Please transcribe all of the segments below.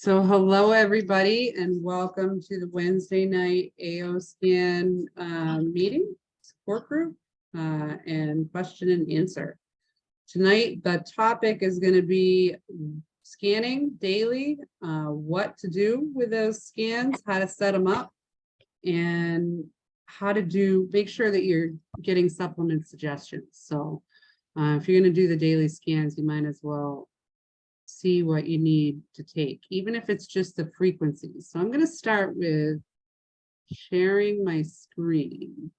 So hello, everybody, and welcome to the Wednesday night AO Scan meeting, support group, and question and answer. Tonight, the topic is going to be scanning daily, what to do with those scans, how to set them up, and how to make sure that you're getting supplement suggestions. So if you're going to do the daily scans, you might as well see what you need to take, even if it's just the frequencies. So I'm going to start with sharing my screen.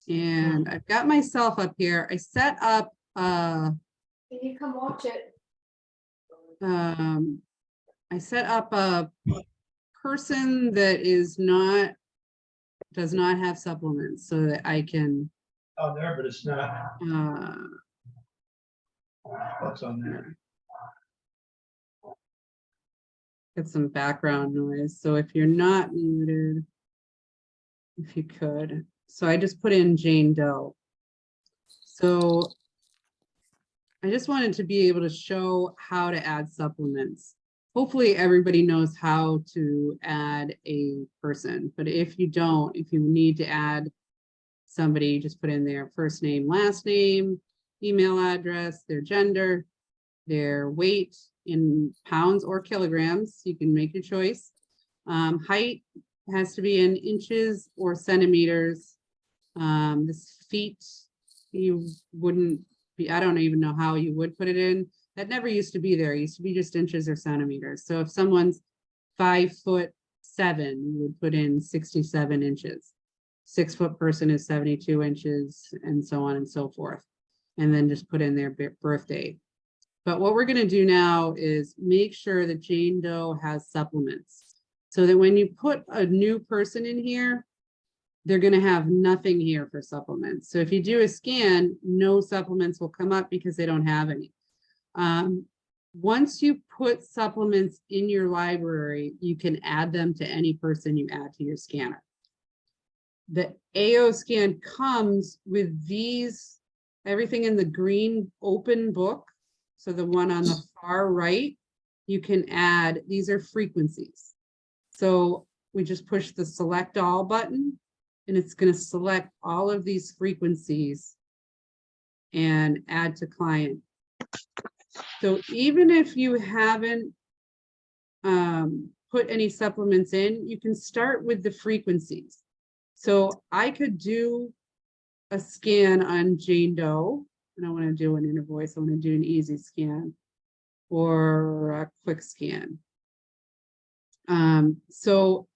And I've got myself up here. I set up Can you come watch it? I set up a person that does not have supplements so that I can on there, but it's not. What's on there? get some background noise. So if you're not muted, if you could. So I just put in Jane Doe. So I just wanted to be able to show how to add supplements. Hopefully everybody knows how to add a person, but if you don't, if you need to add somebody, just put in their first name, last name, email address, their gender, their weight in pounds or kilograms. You can make your choice. Height has to be in inches or centimeters. This feet, you wouldn't be, I don't even know how you would put it in. That never used to be there. It used to be just inches or centimeters. So if someone's 5'7", you would put in 67 inches. 6-foot person is 72 inches, and so on and so forth. And then just put in their birthday. But what we're going to do now is make sure that Jane Doe has supplements, so that when you put a new person in here, they're going to have nothing here for supplements. So if you do a scan, no supplements will come up because they don't have any. Once you put supplements in your library, you can add them to any person you add to your scanner. The AO scan comes with these, everything in the green open book. So the one on the far right, you can add, these are frequencies. So we just push the select all button, and it's going to select all of these frequencies and add to client. So even if you haven't put any supplements in, you can start with the frequencies. So I could do a scan on Jane Doe. I don't want to do an inner voice. I want to do an easy scan or a quick scan. So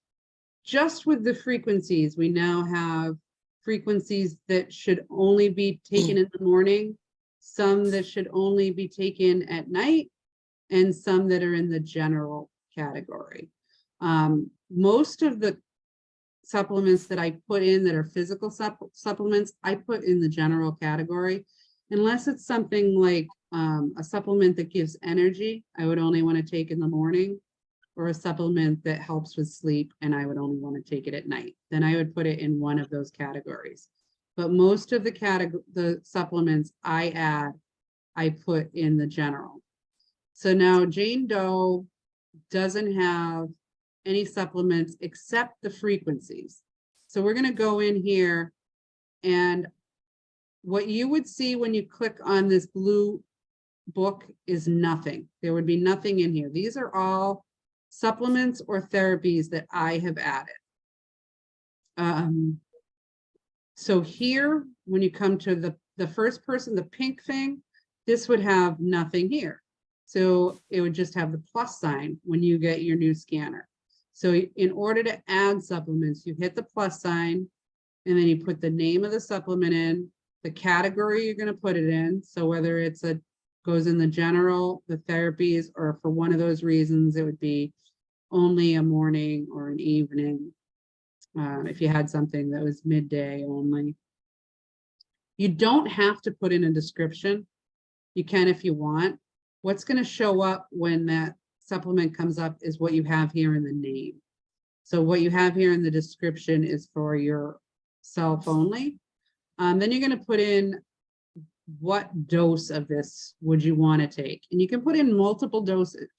just with the frequencies, we now have frequencies that should only be taken in the morning, some that should only be taken at night, and some that are in the general category. Most of the supplements that I put in that are physical supplements, I put in the general category, unless it's something like a supplement that gives energy, I would only want to take in the morning, or a supplement that helps with sleep, and I would only want to take it at night. Then I would put it in one of those categories. But most of the supplements I add, I put in the general. So now Jane Doe doesn't have any supplements except the frequencies. So we're going to go in here, and what you would see when you click on this blue book is nothing. There would be nothing in here. These are all supplements or therapies that I have added. So here, when you come to the first person, the pink thing, this would have nothing here. So it would just have the plus sign when you get your new scanner. So in order to add supplements, you hit the plus sign, and then you put the name of the supplement in, the category you're going to put it in. So whether it's goes in the general, the therapies, or for one of those reasons, it would be only a morning or an evening. If you had something that was midday only. You don't have to put in a description. You can if you want. What's going to show up when that supplement comes up is what you have here in the name. So what you have here in the description is for yourself only. Then you're going to put in what dose of this would you want to take, and you can put in multiple dosage.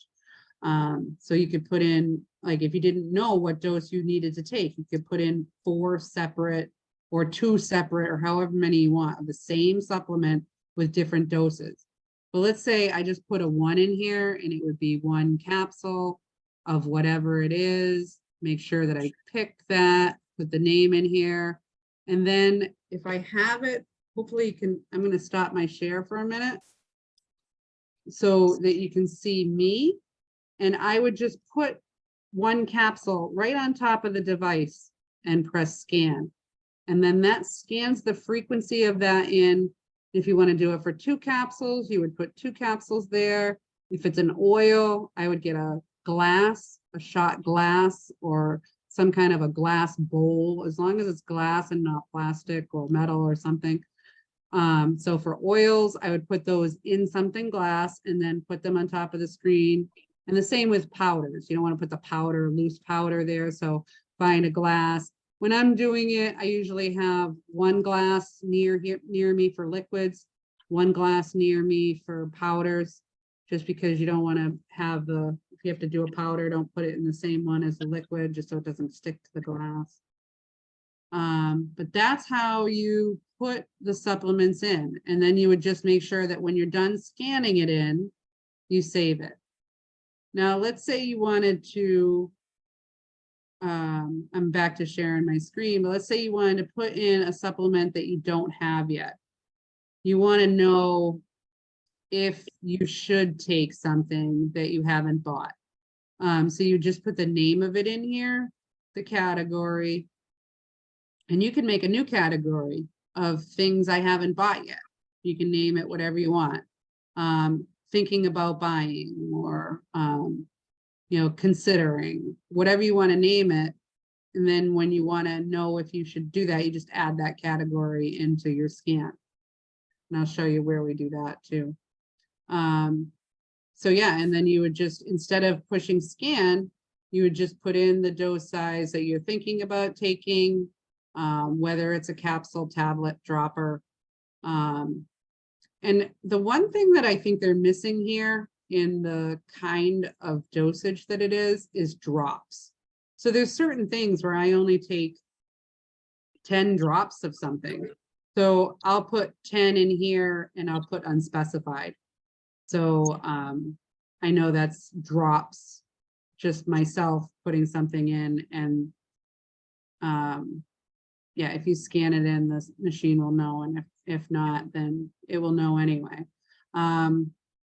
So you could put in, like, if you didn't know what dose you needed to take, you could put in 4 separate or 2 separate or however many you want of the same supplement with different doses. But let's say I just put a 1 in here, and it would be 1 capsule of whatever it is. Make sure that I pick that, put the name in here. And then if I have it, hopefully you can, I'm going to stop my share for a minute so that you can see me. And I would just put 1 capsule right on top of the device and press scan. And then that scans the frequency of that in. If you want to do it for 2 capsules, you would put 2 capsules there. If it's an oil, I would get a glass, a shot glass, or some kind of a glass bowl, as long as it's glass and not plastic or metal or something. So for oils, I would put those in something glass and then put them on top of the screen. And the same with powders. You don't want to put the powder, loose powder there. So find a glass. When I'm doing it, I usually have 1 glass near me for liquids, 1 glass near me for powders, just because you don't want to have if you have to do a powder, don't put it in the same one as the liquid, just so it doesn't stick to the glass. But that's how you put the supplements in. And then you would just make sure that when you're done scanning it in, you save it. Now, let's say you wanted to, I'm back to sharing my screen, but let's say you wanted to put in a supplement that you don't have yet. You want to know if you should take something that you haven't bought. So you just put the name of it in here, the category, and you can make a new category of things I haven't bought yet. You can name it whatever you want. Thinking about buying, or considering, whatever you want to name it. And then when you want to know if you should do that, you just add that category into your scan. And I'll show you where we do that too. So yeah, and then you would just, instead of pushing scan, you would just put in the dose size that you're thinking about taking, whether it's a capsule, tablet, dropper. And the one thing that I think they're missing here in the kind of dosage that it is drops. So there's certain things where I only take 10 drops of something. So I'll put 10 in here and I'll put unspecified. So I know that's drops, just myself putting something in, and yeah, if you scan it in, the machine will know, and if not, then it will know anyway.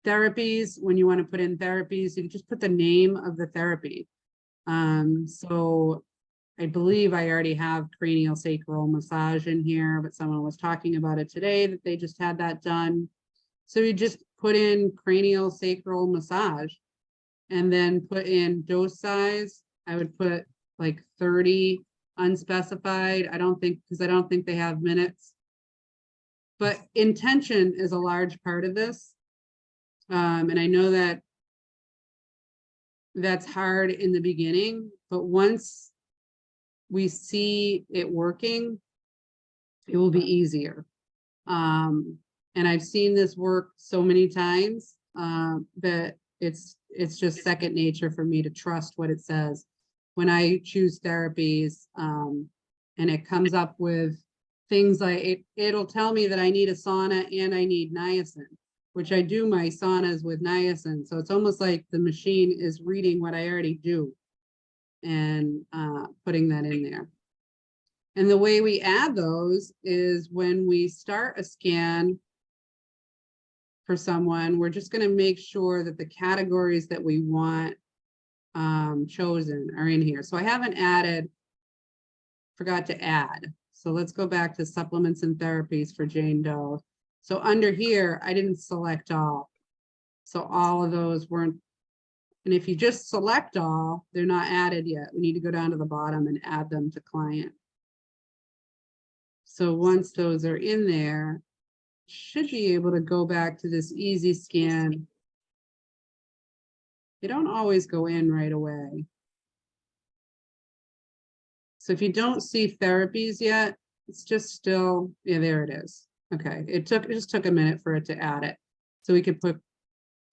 Therapies, when you want to put in therapies, you just put the name of the therapy. So I believe I already have cranial sacral massage in here, but someone was talking about it today that they just had that done. So you just put in cranial sacral massage and then put in dose size. I would put like 30 unspecified. Because I don't think they have minutes. But intention is a large part of this. And I know that that's hard in the beginning, but once we see it working, it will be easier. And I've seen this work so many times that it's just second nature for me to trust what it says. When I choose therapies and it comes up with things like, it'll tell me that I need a sauna and I need niacin, which I do my saunas with niacin. So it's almost like the machine is reading what I already do and putting that in there. And the way we add those is when we start a scan for someone, we're just going to make sure that the categories that we want chosen are in here. So I haven't forgot to add. So let's go back to supplements and therapies for Jane Doe. So under here, I didn't select all. So all of those weren't, and if you just select all, they're not added yet. We need to go down to the bottom and add them to client. So once those are in there, should be able to go back to this easy scan. They don't always go in right away. So if you don't see therapies yet, it's just still, yeah, there it is. Okay, it just took a minute for it to add it. So we could put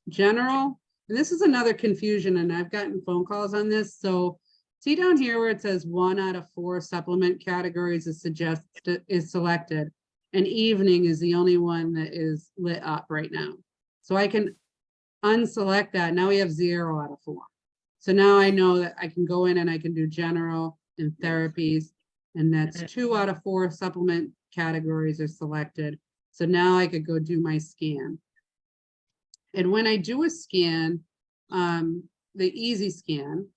general, and this is another confusion, and I've gotten phone calls on this. So see down here where it says 1 out of 4 supplement categories is selected, and evening is the only one that is lit up right now. So I can unselect that. Now we have 0 out of 4. So now I know that I can go in and I can do general and therapies, and that's 2 out of 4 supplement categories are selected. So now I could go do my scan. And when I do a scan, the easy scan,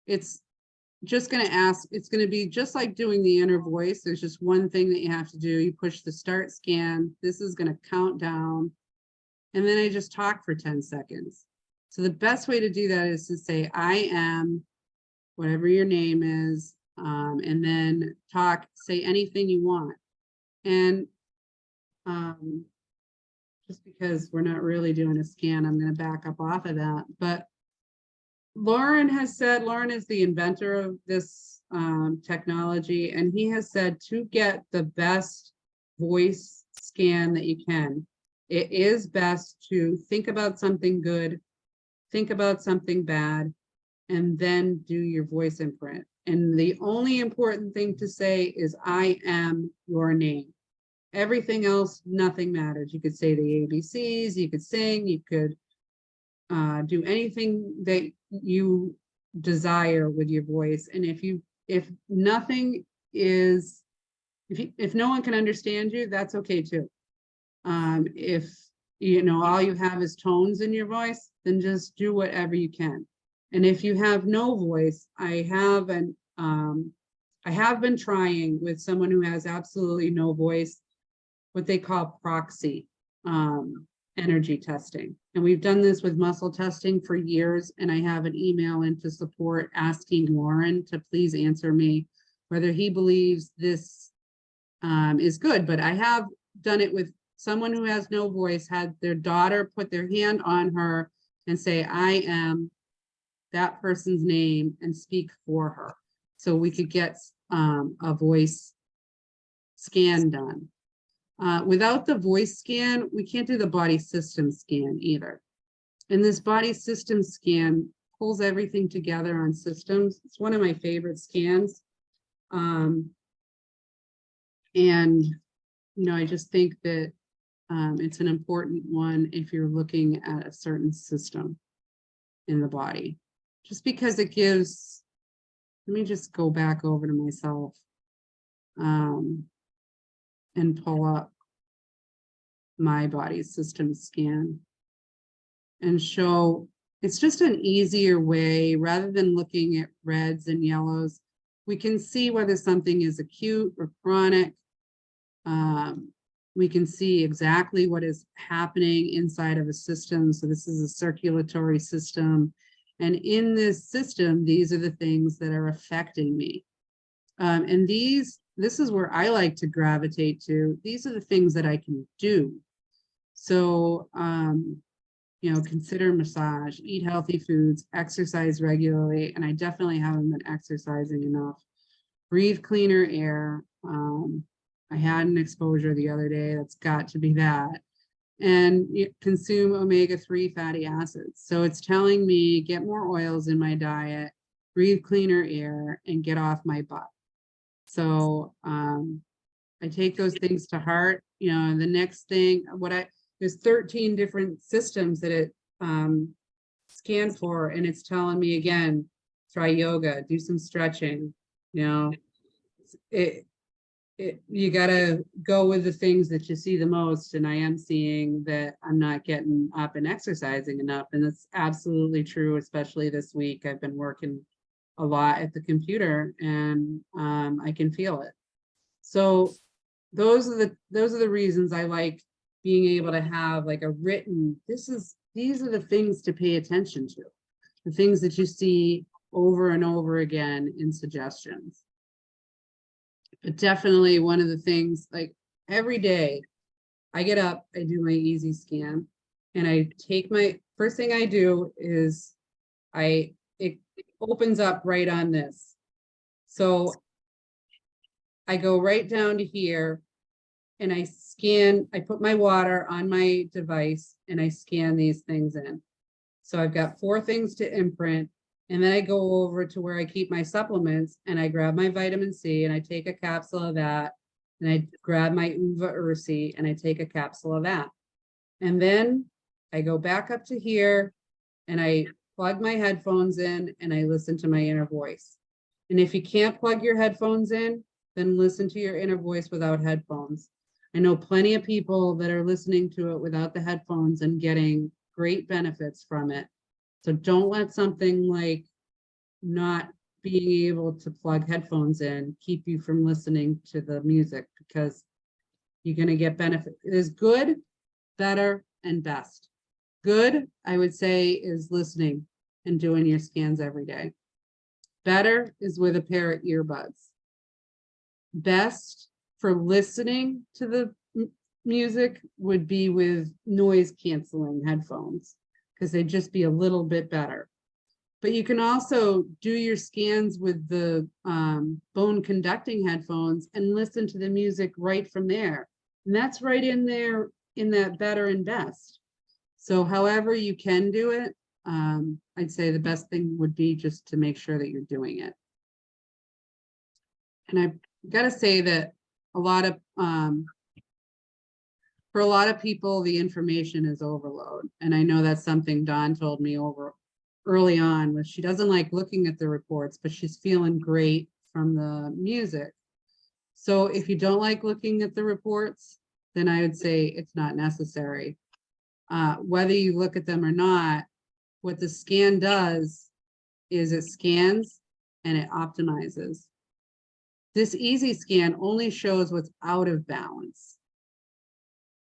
it's just going to ask, it's going to be just like doing the inner voice. There's just one thing that you have to do. You push the start scan. This is going to count down. And then I just talk for 10 seconds. So the best way to do that is to say, I am, whatever your name is, and then say anything you want. And just because we're not really doing a scan, I'm going to back up off of that. But Lauren has said, Lauren is the inventor of this technology, and he has said to get the best voice scan that you can, it is best to think about something good, think about something bad, and then do your voice imprint. And the only important thing to say is, I am your name. Everything else, nothing matters. You could say the ABCs, you could sing, you could do anything that you desire with your voice. And if nothing is, if no one can understand you, that's okay too. If you know all you have is tones in your voice, then just do whatever you can. And if you have no voice, I have been trying with someone who has absolutely no voice, what they call proxy energy testing. And we've done this with muscle testing for years. And I have an email into support asking Lauren to please answer me whether he believes this is good. But I have done it with someone who has no voice, had their daughter put their hand on her and say, I am that person's name, and speak for her. So we could get a voice scan done. Without the voice scan, we can't do the body system scan either. And this body system scan pulls everything together on systems. It's one of my favorite scans. And, you know, I just think that it's an important one if you're looking at a certain system in the body. Just because it gives, let me just go back over to myself and pull up my body system scan and show, it's just an easier way rather than looking at reds and yellows. We can see whether something is acute or chronic. We can see exactly what is happening inside of a system. So this is a circulatory system. And in this system, these are the things that are affecting me. And this is where I like to gravitate to. These are the things that I can do. So, you know, consider massage, eat healthy foods, exercise regularly. And I definitely haven't been exercising enough. Breathe cleaner air. I had an exposure the other day. That's got to be that. And consume omega-3 fatty acids. So it's telling me get more oils in my diet, breathe cleaner air, and get off my butt. So I take those things to heart. You know, and the next thing, there's 13 different systems that it scanned for, and it's telling me again, try yoga, do some stretching. You know, you got to go with the things that you see the most. And I am seeing that I'm not getting up and exercising enough. And that's absolutely true, especially this week. I've been working a lot at the computer, and I can feel it. So those are the reasons I like being able to have like a written, these are the things to pay attention to, the things that you see over and over again in suggestions. But definitely one of the things, like every day I get up, I do my easy scan, and I take first thing I do is it opens up right on this. So I go right down to here and I scan, I put my water on my device and I scan these things in. So I've got 4 things to imprint, and then I go over to where I keep my supplements and I grab my vitamin C and I take a capsule of that, and I grab my uva ursi and I take a capsule of that. And then I go back up to here and I plug my headphones in and I listen to my inner voice. And if you can't plug your headphones in, then listen to your inner voice without headphones. I know plenty of people that are listening to it without the headphones and getting great benefits from it. So don't let something like not being able to plug headphones in keep you from listening to the music, because you're going to get benefit. It is good, better, and best. Good, I would say, is listening and doing your scans every day. Better is with a pair of earbuds. Best for listening to the music would be with noise canceling headphones, because they'd just be a little bit better. But you can also do your scans with the bone conducting headphones and listen to the music right from there. And that's right in there in that better and best. So however you can do it, I'd say the best thing would be just to make sure that you're doing it. And I've got to say that a lot of, for a lot of people, the information is overload. And I know that's something Dawn told me over early on, was she doesn't like looking at the reports, but she's feeling great from the music. So if you don't like looking at the reports, then I would say it's not necessary. Whether you look at them or not, what the scan does is it scans and it optimizes. This easy scan only shows what's out of balance.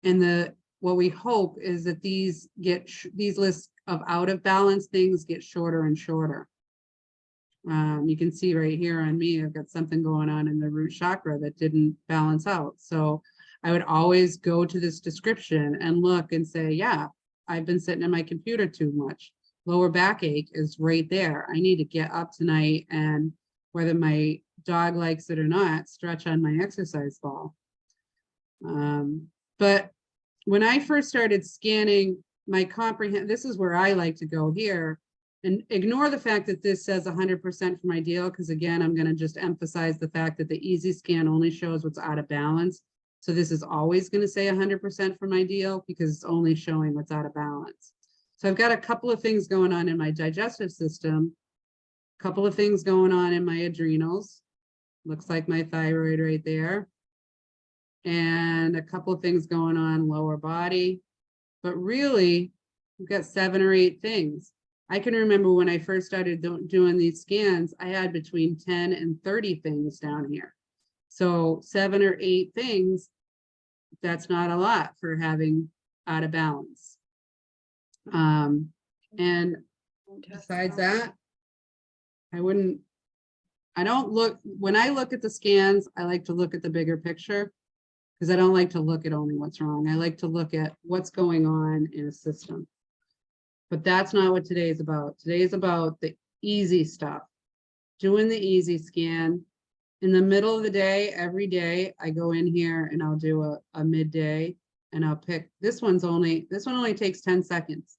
And what we hope is that these lists of out of balance things get shorter and shorter. You can see right here on me, I've got something going on in the root chakra that didn't balance out. So I would always go to this description and look and say, yeah, I've been sitting at my computer too much. Lower backache is right there. I need to get up tonight, and whether my dog likes it or not, stretch on my exercise ball. But when I first started scanning my this is where I like to go here, and ignore the fact that this says 100% for my deal, because again, I'm going to just emphasize the fact that the easy scan only shows what's out of balance. So this is always going to say 100% for my deal, because it's only showing what's out of balance. So I've got a couple of things going on in my digestive system, a couple of things going on in my adrenals. Looks like my thyroid right there. And a couple of things going on lower body. But really, we've got 7 or 8 things. I can remember when I first started doing these scans, I had between 10 and 30 things down here. So 7 or 8 things, that's not a lot for having out of balance. And besides that, when I look at the scans, I like to look at the bigger picture, because I don't like to look at only what's wrong. I like to look at what's going on in a system. But that's not what today is about. Today is about the easy stuff, doing the easy scan. In the middle of the day, every day, I go in here and I'll do a midday, and I'll pick, this one only takes 10 seconds.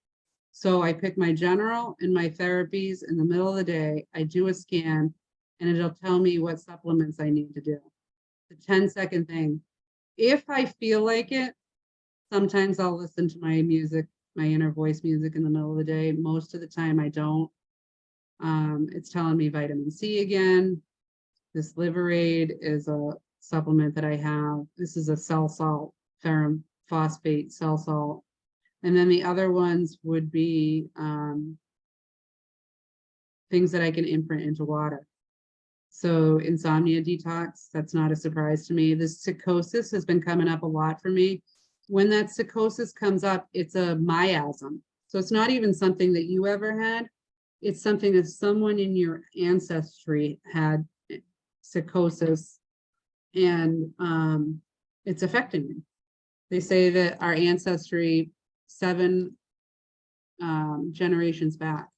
So I pick my general and my therapies in the middle of the day. I do a scan and it'll tell me what supplements I need to do. The 10-second thing. If I feel like it, sometimes I'll listen to my music, my inner voice music in the middle of the day. Most of the time I don't. It's telling me vitamin C again. This Liverade is a supplement that I have. This is a cell salt, ferrum phosphate cell salt. And then the other ones would be things that I can imprint into water. So insomnia detox, that's not a surprise to me. This psychosis has been coming up a lot for me. When that psychosis comes up, it's a miasm. So it's not even something that you ever had. It's something that someone in your ancestry had psychosis, and it's affecting me. They say that our ancestry 7 generations back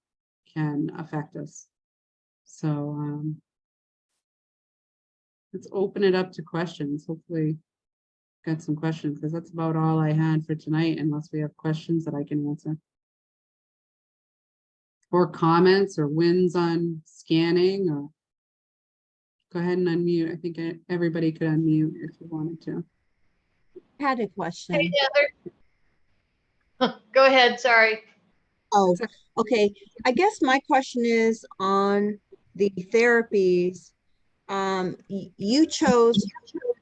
can affect us. So let's open it up to questions. Hopefully got some questions, because that's about all I had for tonight, unless we have questions that I can answer. Or comments or wins on scanning, or go ahead and unmute. I think everybody could unmute if you wanted to. I had a question. Hey, Heather. Go ahead, sorry. Oh, okay. I guess my question is on the therapies. You chose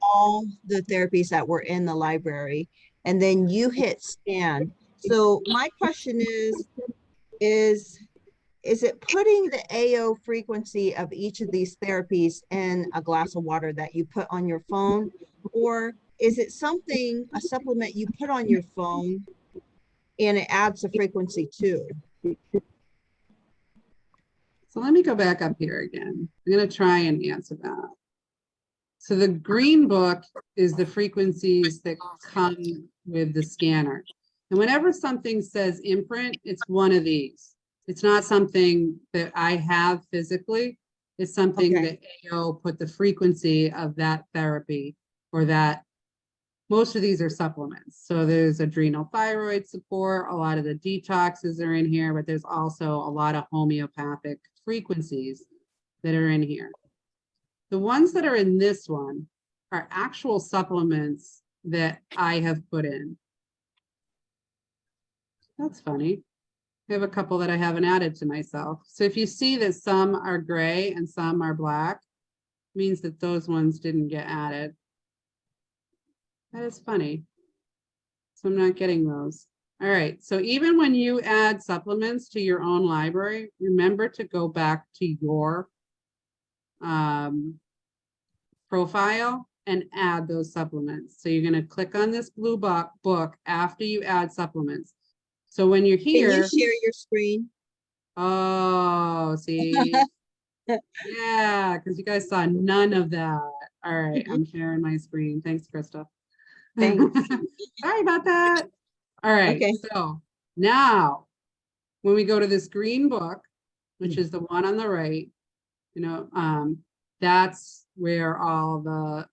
all the therapies that were in the library, and then you hit scan. So my question is it putting the AO frequency of each of these therapies in a glass of water that you put on your phone? Or is it something, a supplement you put on your phone and it adds a frequency too? So let me go back up here again. I'm going to try and answer that. So the green book is the frequencies that come with the scanner. And whenever something says imprint, it's one of these. It's not something that I have physically. It's something Okay. that AO put the frequency of that therapy, or that most of these are supplements. So there's adrenal thyroid support, a lot of the detoxes are in here, but there's also a lot of homeopathic frequencies that are in here. The ones that are in this one are actual supplements that I have put in. That's funny. I have a couple that I haven't added to myself. So if you see that some are gray and some are black, means that those ones didn't get added. That is funny. So I'm not getting those. All right, so even when you add supplements to your own library, remember to go back to your profile and add those supplements. So you're going to click on this blue book after you add supplements. So when you're Can here, you share your screen? oh, see, yeah, because you guys saw none of that. All right, I'm sharing my screen. Thanks, Krista. Thanks. Sorry about that. All right, Okay. so now when we go to this green book, which is the one on the right, that's where all the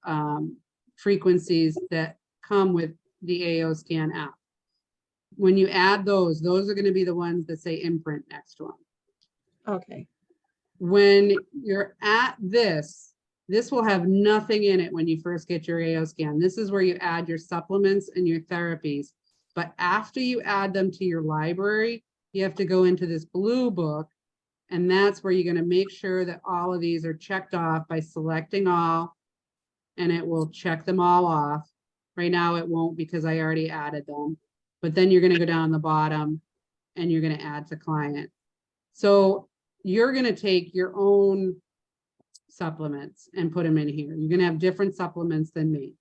frequencies that come with the AO Scan app. When you add those are going to be the ones that say imprint next to them. Okay. When you're at this will have nothing in it when you first get your AO Scan. This is where you add your supplements and your therapies. But after you add them to your library, you have to go into this blue book, and that's where you're going to make sure that all of these are checked off by selecting all, and it will check them all off. Right now it won't, because I already added them. But then you're going to go down the bottom and you're going to add to client. So you're going to take your own supplements and put them in here. You're going to have different supplements than me.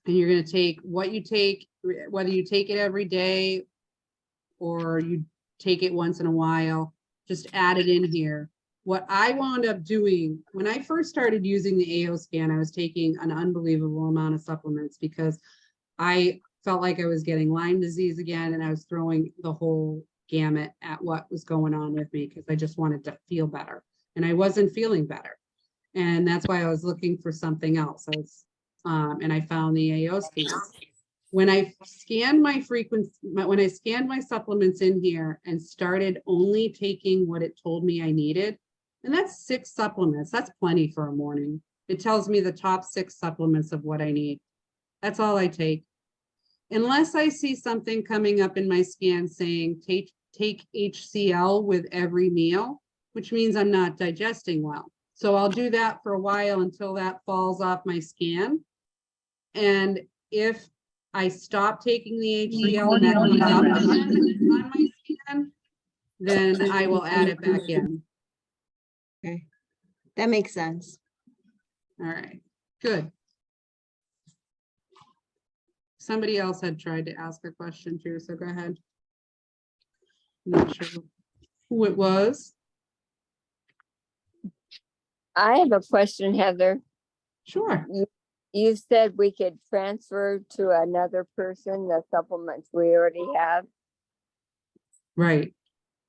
And you're going to take what you take, whether you take it every day or you take it once in a while, just add it in here. What I wound up doing when I first started using the AO Scan, I was taking an unbelievable amount of supplements because I felt like I was getting Lyme disease again, and I was throwing the whole gamut at what was going on with me because I just wanted to feel better, and I wasn't feeling better. And that's why I was looking for something else. And I found the AO Scan. When I scanned my when I scanned my supplements in here and started only taking what it told me I needed, and that's 6 supplements. That's plenty for a morning. It tells me the top 6 supplements of what I need. That's all I take. Unless I see something coming up in my scan saying take HCl with every meal, which means I'm not digesting well. So I'll do that for a while until that falls off my scan. And if I stop taking the HCl and that comes up again on my scan, then I will add it back in. Okay. That makes sense. All right, good. Somebody else had tried to ask a question too, so go ahead. I'm not sure who it was. I have a question, Heather. Sure. You said we could transfer to another person the supplements we already have. Right.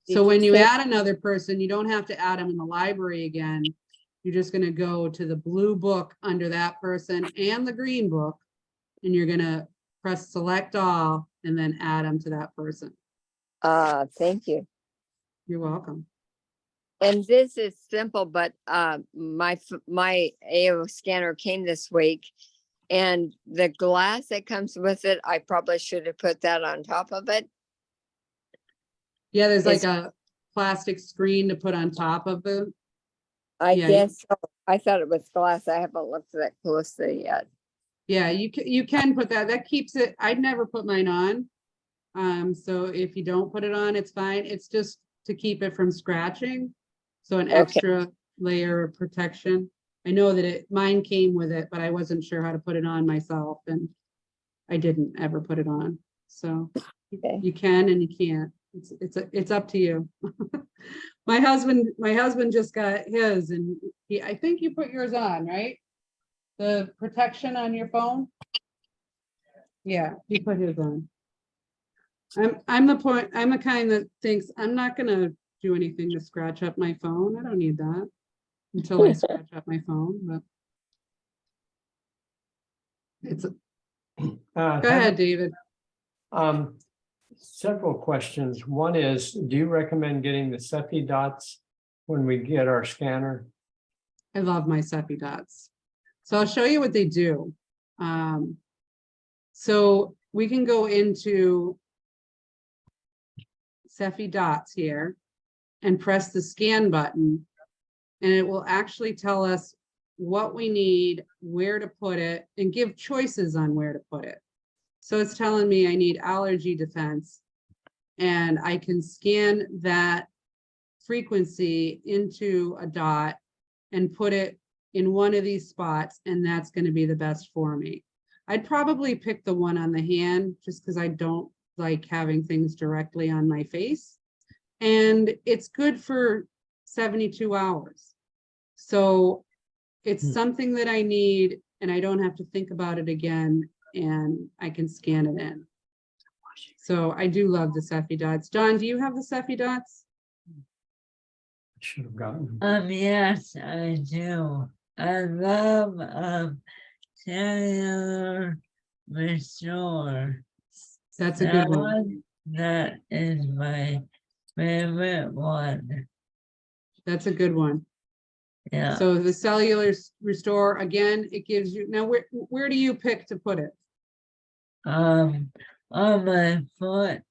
Did So you when you say- add another person, you don't have to add them in the library again. you're just gonna go to the blue book under that person and the green book, and you're gonna press select all and then add them to that person. Thank you. You're welcome. And this is simple, but my AO scanner came this week, and the glass that comes with it, I probably should have put that on top of it. Yeah, there's like It's- a plastic screen to put on top of it. I Yeah, guess so. I thought it was glass. I haven't looked that closely yet. Yeah, you can put that. That keeps it. I'd never put mine on. So if you don't put it on, it's fine. It's just to keep it from scratching. So an Okay. extra layer of protection. I know that mine came with it, but I wasn't sure how to put it on myself, and I didn't ever put it on. So Okay. you can and you can't. It's up to you. My husband just got his, and I think you put yours on, right? The protection on your phone? Yeah, he put his on. I'm the kind that thinks I'm not gonna do anything to scratch up my phone. I don't need that until I scratch up my phone, but it's, go ahead, David. Several questions. One is, do you recommend getting the Cepheid dots when we get our scanner? I love my Cepheid dots. So I'll show you what they do. So we can go into Cepheid dots here and press the scan button, and it will actually tell us what we need, where to put it, and give choices on where to put it. So it's telling me I need allergy defense, and I can scan that frequency into a dot and put it in one of these spots, and that's going to be the best for me. I'd probably pick the one on the hand just because I don't like having things directly on my face. And it's good for 72 hours. So it's something that I need, and I don't have to think about it again, and I can scan it in. So I do love the Cepheid dots. John, do you have the Cepheid dots? Should have gotten. Yes, I do. I love cellular restore. That's a good one. That is my favorite one. That's a good one. Yeah. So the cellular restore, again, it gives you, now where do you pick to put it? On my foot.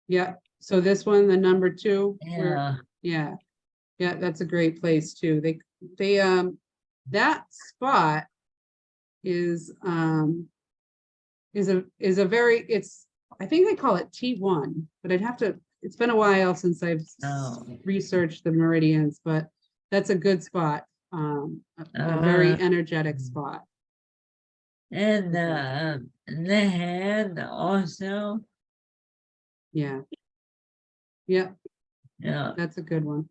Yeah, so this one, the number 2. Yeah. Yeah, that's a great place too. That spot is a very, I think they call it T1, but it's been a while since I've researched the meridians, but that's a good spot, a very energetic spot. And the hand also. Yeah, Yeah. that's a good one.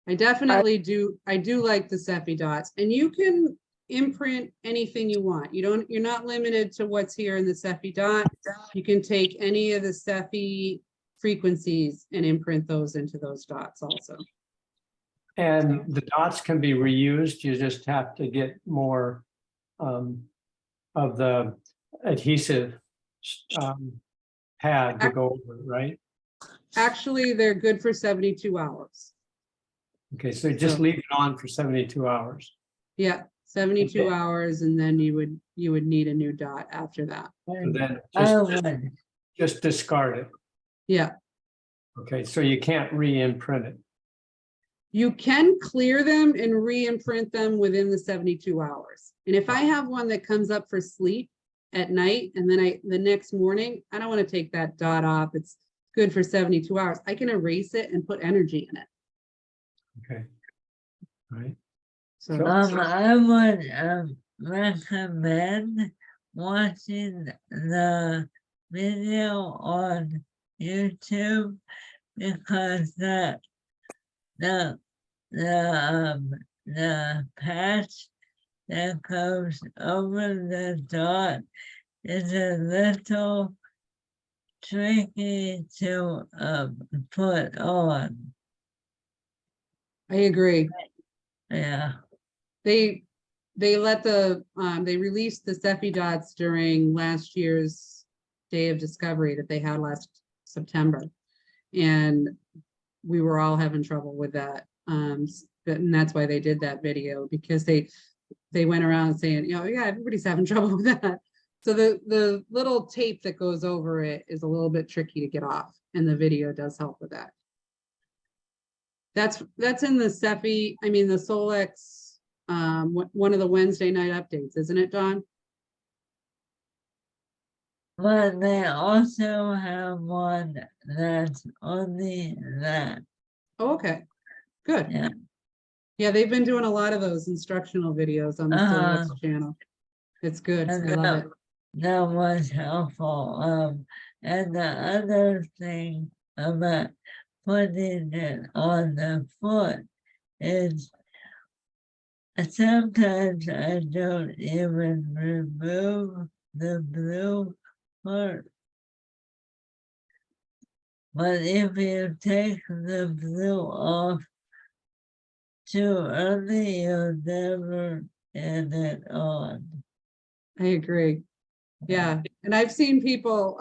I definitely do. I do like the Cepheid dots, and you can imprint anything you want. You're not limited to what's here in the Cepheid dot. You can take any of the Cepheid frequencies and imprint those into those dots also. And the dots can be reused. You just have to get more of the adhesive pad to go over, right? Actually, they're good for 72 hours. Okay, so just leave it on for 72 hours. Yeah, 72 Okay. hours, and then you would need a new dot after that. So then I would. just discard it. Yeah, Okay, so you can't re-imprint it. you can clear them and re-imprint them within the 72 hours. And if I have one that comes up for sleep at night, and then the next morning, I don't want to take that dot off. It's good for 72 hours. I can erase it and put energy in it. Okay. All right. So I would recommend watching the video on YouTube because the patch that goes over the dot is a little tricky to put on. I agree. Yeah, They let they released the Cepheid dots during last year's Day of Discovery that they had last September. And we were all having trouble with that. And that's why they did that video, because they went around saying, you know, yeah, everybody's having trouble with that. So the little tape that goes over it is a little bit tricky to get off, and the video does help with that. That's in the Cepheid, I mean, the Solex, one of the Wednesday night updates, isn't it, Don? but they also have one that's only that. Oh, okay, good. Yeah. Yeah, they've been doing a lot of those instructional videos on the Solex channel. It's good. And I love it. that was helpful. And the other thing about putting it on the foot is sometimes I don't even remove the blue part. But if you take the blue off too early, you'll never get it on. I agree. Yeah, and I've seen people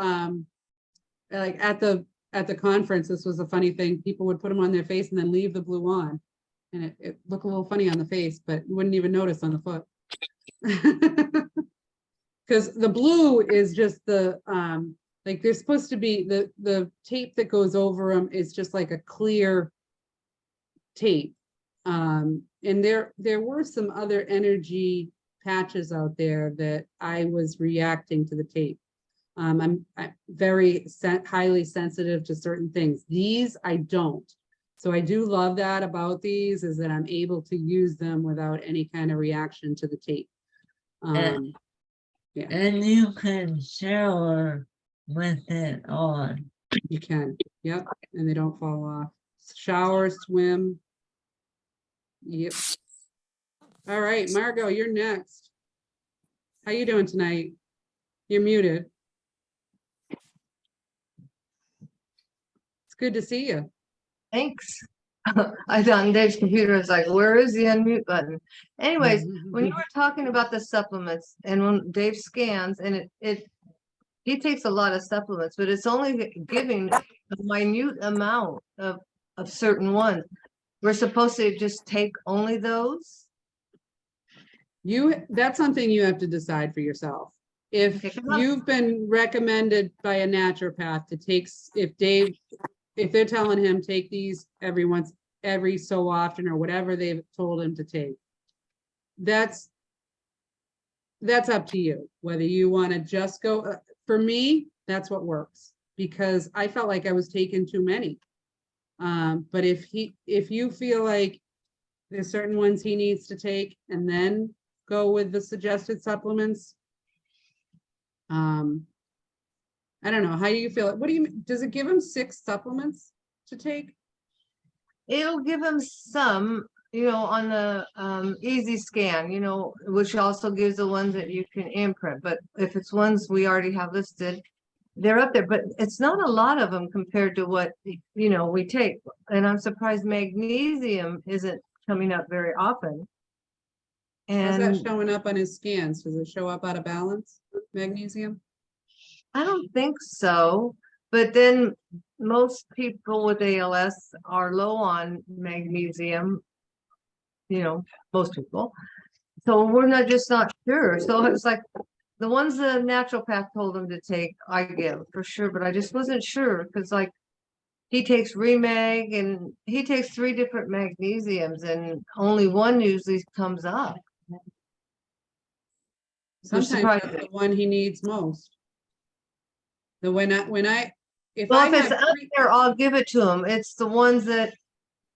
like at the conference, this was a funny thing. People would put them on their face and then leave the blue on. And it looked a little funny on the face, but you wouldn't even notice on the foot. Because the blue is just the like they're supposed to be the tape that goes over them is just like a clear tape. And there were some other energy patches out there that I was reacting to the tape. I'm very highly sensitive to certain things. These I don't. So I do love that about these, is that I'm able to use them without any kind of reaction to the tape. Yeah, And you can shower with it on. you can. Yep, and they don't fall off. Shower, swim. Yep. All right, Margot, you're next. How you doing tonight? You're muted. It's good to see you. Thanks. I thought on Dave's computer, I was like, where is the unmute button? Anyways, when you were talking about the supplements and when Dave scans and he takes a lot of supplements, but it's only giving a minute amount of certain ones. We're supposed to just take only those? That's something you have to decide for yourself. If Okay, come on. you've been recommended by a naturopath to take, if they're telling him take these every so often or whatever they've told him to take, that's up to you, whether you want to just go. For me, that's what works, because I felt like I was taking too many. But if you feel like there's certain ones he needs to take and then go with the suggested supplements. I don't know. How do you feel? What do you, does it give him 6 supplements to take? It'll give him some, on the easy scan, which also gives the ones that you can imprint. But if it's ones we already have listed, they're up there. But it's not a lot of them compared to what, we take. And I'm surprised magnesium isn't coming up very often. How's that And showing up on his scans? Does it show up out of balance, magnesium? I don't think so. But then most people with ALS are low on magnesium, most people. So we're just not sure. So it's like the ones the naturopath told him to take, I give for sure, but I just wasn't sure because like he takes Remag and he takes 3 different magnesiums and only one usually comes up. Sometimes surprised. that's the one he needs most. If Well, if it's up there, I'll give it to him. It's the ones that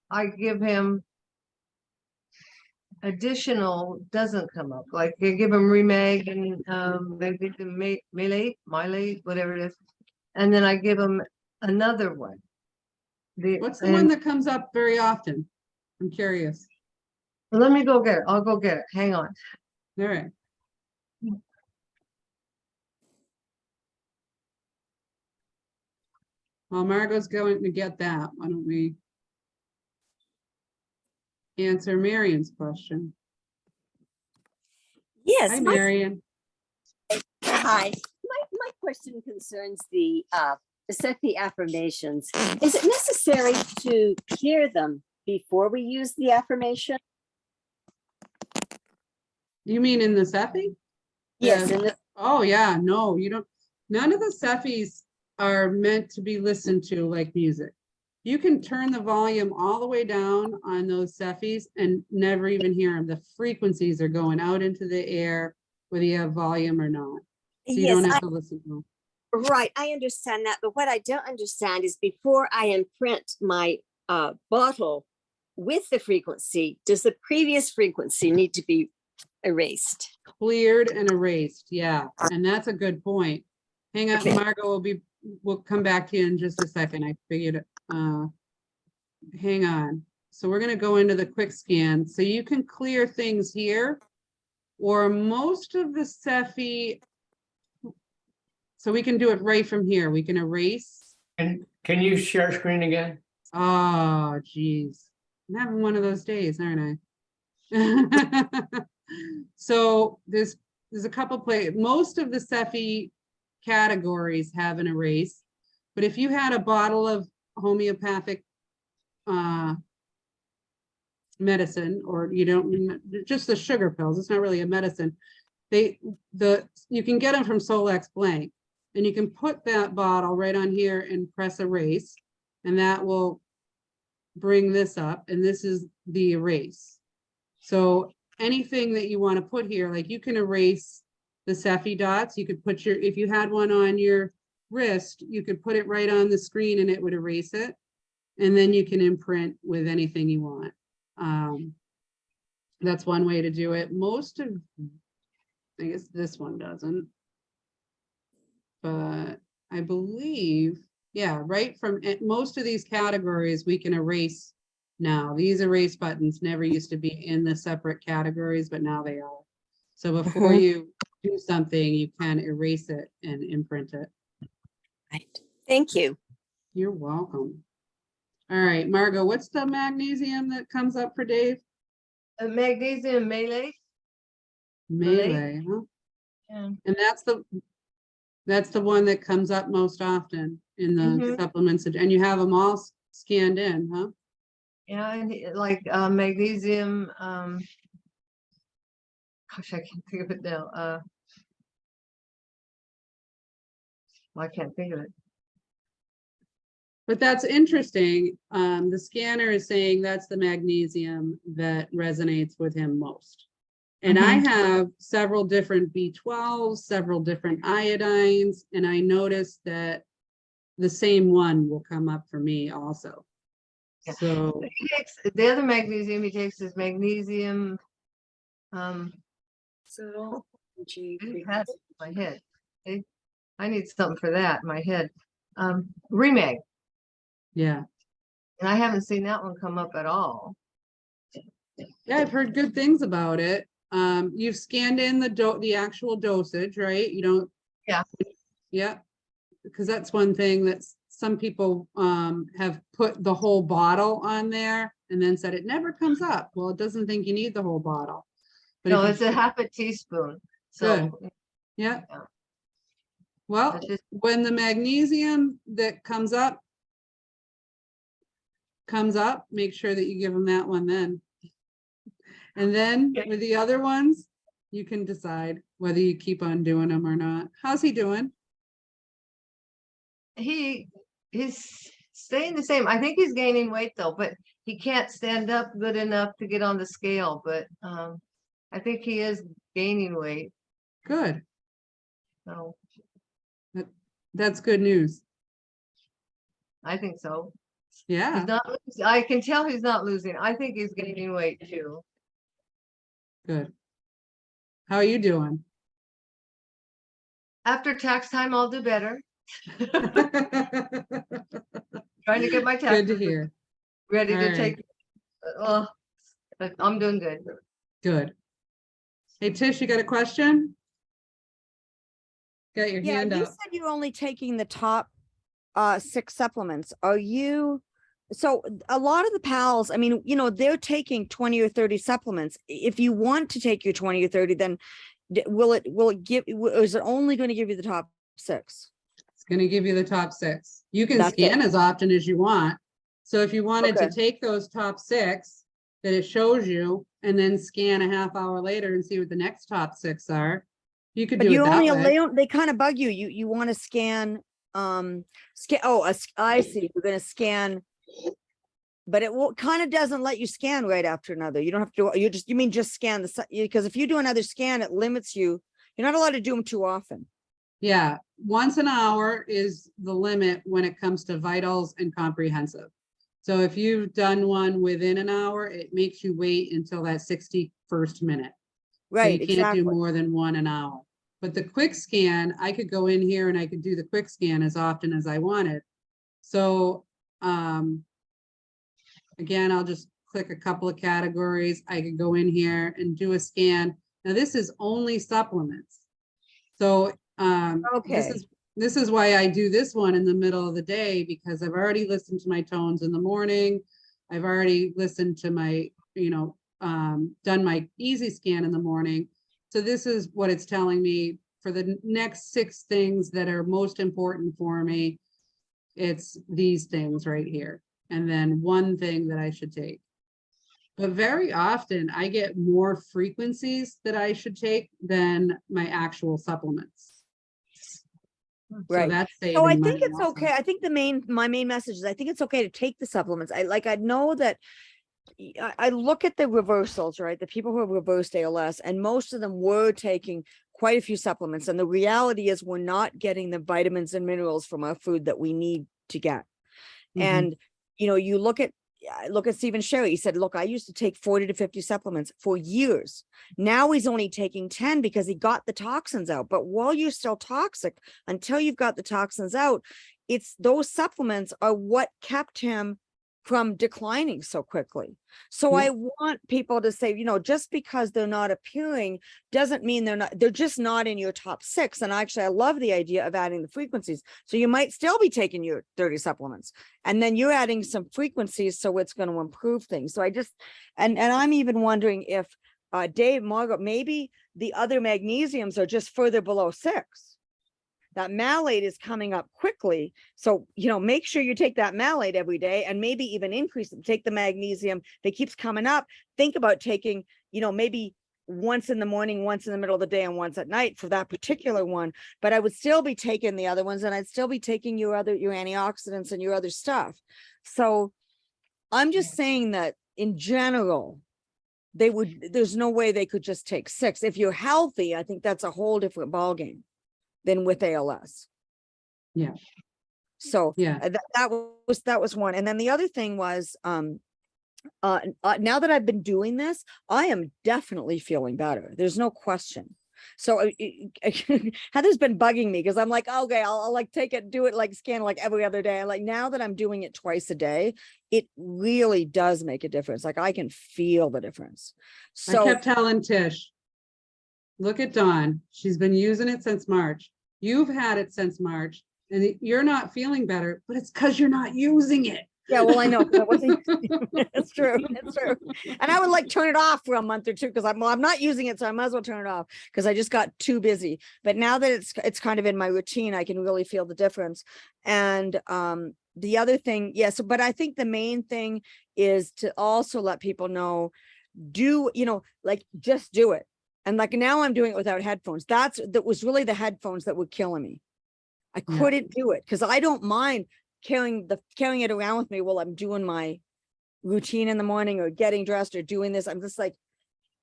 I give him additional doesn't come up. Like they give him Remag and they give him Mylate, whatever it is. And then I give him another one. What's the one that comes up very often? I'm curious. Let me go get it. I'll go get it. Hang on. All right. Well, Margot's going to get that. Why don't we? answer Marion's question. Yes, Hi, my, Marion. hi. My question concerns the set the affirmations. Is it necessary to clear them before we use the affirmation? You mean in the Cephi? Yes, Yeah. in the, Oh, yeah, no, you don't. None of the Cephis are meant to be listened to like music. You can turn the volume all the way down on those Cephis and never even hear them. The frequencies are going out into the air, whether you have volume or not. So you yes, don't have to listen to them. right. I understand that, but what I don't understand is before I imprint my bottle with the frequency, does the previous frequency need to be erased? Cleared and erased, yeah, and that's a good point. Hang on, Okay. Margot we'll come back to you in just a second. I figured it. Hang on. So we're gonna go into the quick scan. So you can clear things here, or most of the Cephi. So we can do it right from here. We can erase. And can you share screen again? Oh, geez. I'm having one of those days, aren't I? So there's a couple most of the Cephi categories have an erase, but if you had a bottle of homeopathic medicine, or you don't, just the sugar pills, it's not really a medicine. You can get them from Solex Blank, and you can put that bottle right on here and press erase, and that will bring this up, and this is the erase. So anything that you want to put here, like you can erase the Cephi dots. You could put if you had one on your wrist, you could put it right on the screen and it would erase it. And then you can imprint with anything you want. That's one way to do it. Most of, I guess this one doesn't, but I believe, yeah, right from most of these categories, we can erase now. These erase buttons never used to be in the separate categories, but now they are. So before you do something, you can erase it and imprint it. Right. Thank you. You're welcome. All right, Margot, what's the magnesium that comes up for Dave? Magnesium malate. Melee, huh? And And that's the one that comes up most often in the Mhm. supplements, and you have them all scanned in, huh? yeah, and like magnesium, gosh, I can't think of it now. Well, I can't think of it. But that's interesting. The scanner is saying that's the magnesium that resonates with him most. And I have several different B12s, several different iodines, and I noticed that the same one will come up for me also. Yeah. So He takes the other magnesium he takes is magnesium. So it has it in my head. I need something for that in my head. Remag, yeah. and I haven't seen that one come up at all. Yeah, I've heard good things about it. You've scanned in the actual dosage, right? You don't. Yeah. Yeah, because that's one thing that some people have put the whole bottle on there and then said it never comes up. Well, it doesn't think you need the whole bottle. But No, if it's a half a teaspoon. So yeah. Yeah. Well, that's just, when the magnesium that comes up, make sure that you give them that one then. And then Okay. with the other ones, you can decide whether you keep on doing them or not. How's he doing? he's staying the same. I think he's gaining weight though, but he can't stand up good enough to get on the scale. But I think he is gaining weight. Good. So That's good news. I think so. Yeah, He's not. I can tell he's not losing. I think he's gaining weight too. good. How are you doing? After tax time, I'll do better. Good Trying to get my to taxes hear. ready All to right. take. But I'm doing good. Good. Hey, Tish, you got a question? Got your Yeah, hand you up. said you're only taking the top 6 supplements. Are you So a lot of the pals, I mean, you know, they're taking 20 or 30 supplements. If you want to take your 20 or 30, then will it give, is it only going to give you the top 6? It's gonna give you the top 6. You can That's it. scan as often as you want. So if you wanted to Okay. take those top 6 that it shows you and then scan a half hour later and see what the next top 6 are, you could But do you it that only, way. they kind of bug you. You want to scan, I see, you're going to scan, but it will kind of doesn't let you scan right after another. You don't have to, you mean just scan because if you do another scan, it limits you. You're not allowed to do them too often. Yeah, once an hour is the limit when it comes to vitals and comprehensive. So if you've done one within an hour, it makes you wait until that 61st minute. So you Right, can't exactly. do more than 1 an hour. But the quick scan, I could go in here and I could do the quick scan as often as I wanted. So again, I'll just click a couple of categories. I could go in here and do a scan. Now this is only supplements. So Okay. this is why I do this one in the middle of the day, because I've already listened to my tones in the morning. I've already listened to my, you know, done my easy scan in the morning. So this is what it's telling me for the next 6 things that are most important for me. It's these things right here. And then 1 thing that I should take. But very often I get more frequencies that I should take than my actual supplements. So Right. that's So I saving think money it's also. okay. I think my main message is I think it's okay to take the supplements. I know that I look at the reversals, right? The people who have reversed ALS, and most of them were taking quite a few supplements. And the reality is we're not getting the vitamins and minerals from our food that we need to get. Mhm. And, you know, you look at Stephen Sherry, he said, look, I used to take 40 to 50 supplements for years. Now he's only taking 10 because he got the toxins out. But while you're still toxic, until you've got the toxins out, it's those supplements are what kept him from declining so quickly. So Yeah. I want people to say, you know, just because they're not appearing doesn't mean they're just not in your top 6. And actually, I love the idea of adding the frequencies. So you might still be taking your 30 supplements and then you're adding some frequencies. So it's going to improve things. So I just, and I'm even wondering if Dave, Margaret, maybe the other magnesiums are just further below 6. That malate is coming up quickly. So, you know, make sure you take that malate every day and maybe even increase it. Take the magnesium that keeps coming up. Think about taking, you know, maybe once in the morning, once in the middle of the day, and once at night for that particular one. But I would still be taking the other ones, and I'd still be taking your antioxidants and your other stuff. So I'm just saying that in general, there's no way they could just take 6. If you're healthy, I think that's a whole different ballgame than with ALS. Yeah. So Yeah. that was one. And then the other thing was, now that I've been doing this, I am definitely feeling better. There's no question. So Heather's been bugging me because I'm like, okay, I'll like do it like scan like every other day. Like now that I'm doing it twice a day, it really does make a difference. Like I can feel the difference. I So kept telling Tish, look at Dawn. She's been using it since March. You've had it since March and you're not feeling better, but it's because you're not using it. yeah, well, I know. It's true. It's true. And I would like turn it off for a month or 2 because I'm not using it, so I might as well turn it off because I just got too busy. But now that it's kind of in my routine, I can really feel the difference. And the other thing, yes, but I think the main thing is to also let people know, like just do it. And like now I'm doing it without headphones. That was really the headphones that were killing me. I Yeah. couldn't do it because I don't mind carrying it around with me while I'm doing my routine in the morning or getting dressed or doing this. I'm just like,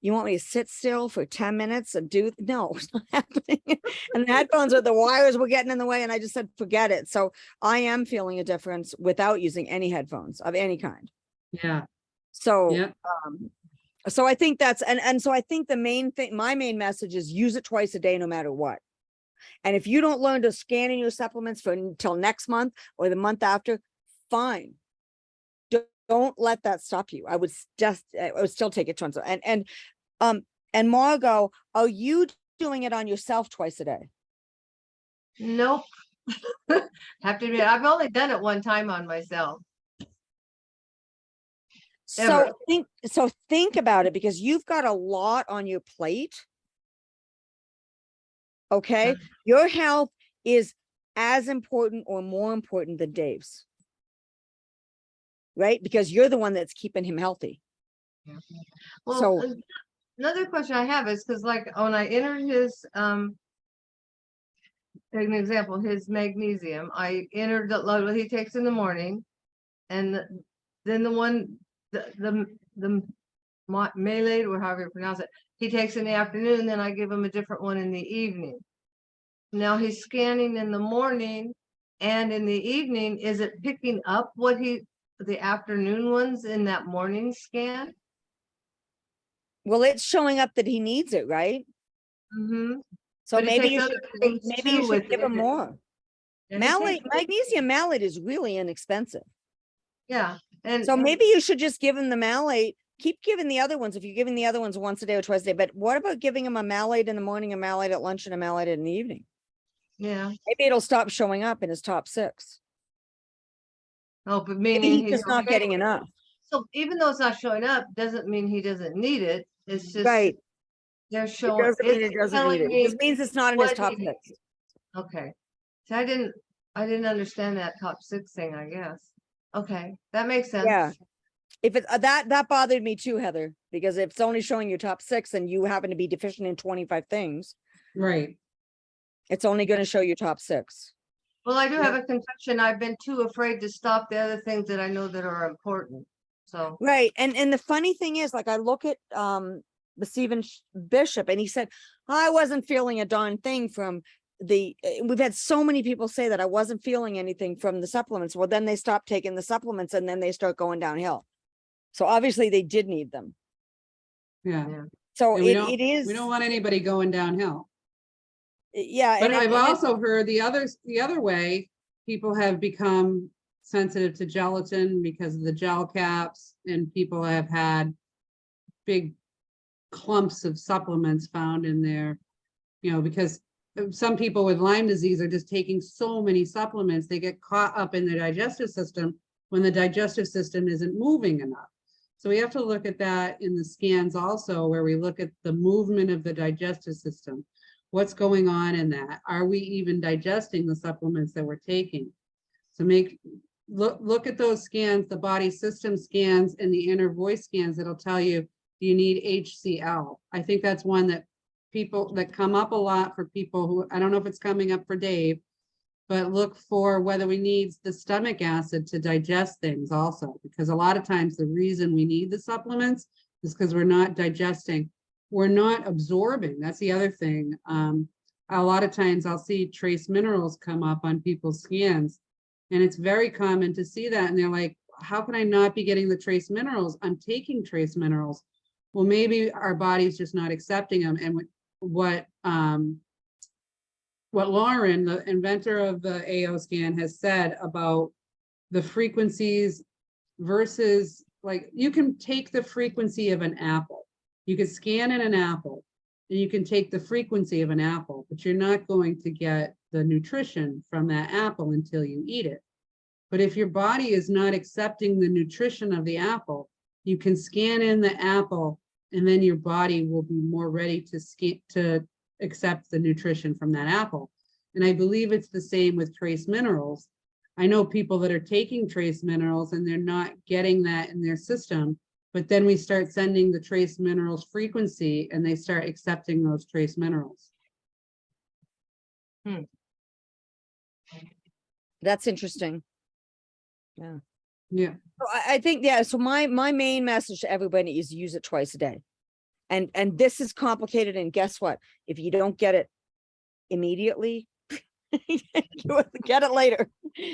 you want me to sit still for 10 minutes and no, it's not happening. And the headphones the wires were getting in the way. And I just said, forget it. So I am feeling a difference without using any headphones of any kind. Yeah. So, Yeah. so I think that's, and so I think the main thing, my main message is use it twice a day, no matter what. And if you don't learn to scan in your supplements until next month or the month after, fine. Don't let that stop you. I would still take it once. And Margot, are you doing it on yourself twice a day? Nope. Have to admit, I've only done it one time on myself. Ever. So think about it, because you've got a lot on your plate. Okay, your health is as important or more important than Dave's. Right? Because you're the one that's keeping him healthy. Well, So- another question I have is because like when I entered his, take an example, his magnesium, I entered the load he takes in the morning. And then the one, the Malate, or however you pronounce it, he takes in the afternoon, then I give him a different one in the evening. Now he's scanning in the morning and in the evening. Is it picking up what the afternoon ones in that morning scan? Well, it's showing up that he needs it, right? Mm-hmm. So But he maybe takes you other should, things maybe too you should with give it. him more. Yeah, he Malate, takes- magnesium malate is really inexpensive. Yeah, and So maybe you should just give him the malate, keep giving the other ones if you're giving the other ones once a day or twice a day. But what about giving him a malate in the morning, a malate at lunch, and a malate in the evening? yeah. Maybe it'll stop showing up in his top 6. Oh, but Maybe meaning he's just not okay getting with it. enough. So even though it's not showing up, doesn't mean he doesn't need it. It's just Right. they're It showing. doesn't mean it's it doesn't telling need it. me It just means it's not in his what top he 6. needs. Okay. So I didn't understand that top 6 thing, I guess. Okay, that makes sense. Yeah. If it's that bothered me too, Heather, because if it's only showing you top 6 and you happen to be deficient in 25 things, Right. it's only going to show you top 6. Well, I do have a confession. I've been too afraid to stop the other things that I know that are important. So, Right. And the funny thing is, like, I look at the Stephen Bishop, and he said, I wasn't feeling a darn thing from we've had so many people say that I wasn't feeling anything from the supplements. Well, then they stop taking the supplements and then they start going downhill. So obviously they did need them. Yeah. yeah. So And it is, we don't want anybody going downhill. yeah. But and I've it- also heard the other way, people have become sensitive to gelatin because of the gel caps, and people have had big clumps of supplements found in there, because some people with Lyme disease are just taking so many supplements, they get caught up in the digestive system when the digestive system isn't moving enough. So we have to look at that in the scans also, where we look at the movement of the digestive system. What's going on in that? Are we even digesting the supplements that we're taking? So look at those scans, the body system scans and the inner voice scans that'll tell you, do you need HCl? I think that's one that people that come up a lot for people who, I don't know if it's coming up for Dave, but look for whether we need the stomach acid to digest things also, because a lot of times the reason we need the supplements is because we're not digesting, we're not absorbing. That's the other thing. A lot of times I'll see trace minerals come up on people's scans, and it's very common to see that. And they're like, how can I not be getting the trace minerals? I'm taking trace minerals. Well, maybe our body's just not accepting them. And what Lauren, the inventor of the AO scan, has said about the frequencies versus, like, you can take the frequency of an apple. You can scan in an apple and you can take the frequency of an apple, but you're not going to get the nutrition from that apple until you eat it. But if your body is not accepting the nutrition of the apple, you can scan in the apple, and then your body will be more ready to accept the nutrition from that apple. And I believe it's the same with trace minerals. I know people that are taking trace minerals and they're not getting that in their system, but then we start sending the trace minerals frequency and they start accepting those trace minerals. that's interesting. Yeah. Yeah. So I think, yeah. So my main message to everybody is use it twice a day. And this is complicated. And guess what? If you don't get it immediately, you get it later,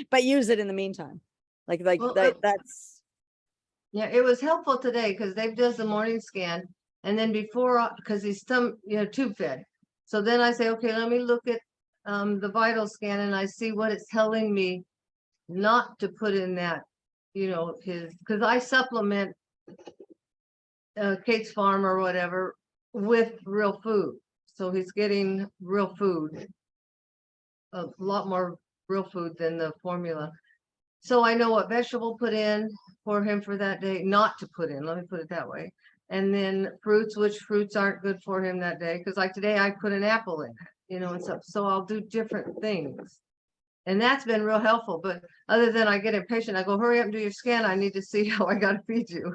but use it in the meantime. Well, That's Yeah, it was helpful today because Dave does the morning scan, and then before, because he's tube fed. So then I say, okay, let me look at the vital scan, and I see what it's telling me not to put in that, because I supplement Kate's Farm or whatever with real food. So he's getting real food, a lot more real food than the formula. So I know what vegetable put in for him for that day, not to put in, let me put it that way. And then fruits, which fruits aren't good for him that day, because like today I put an apple in, and stuff, so I'll do different things. And that's been real helpful, but other than I get impatient, I go, hurry up and do your scan, I need to see how I gotta feed you,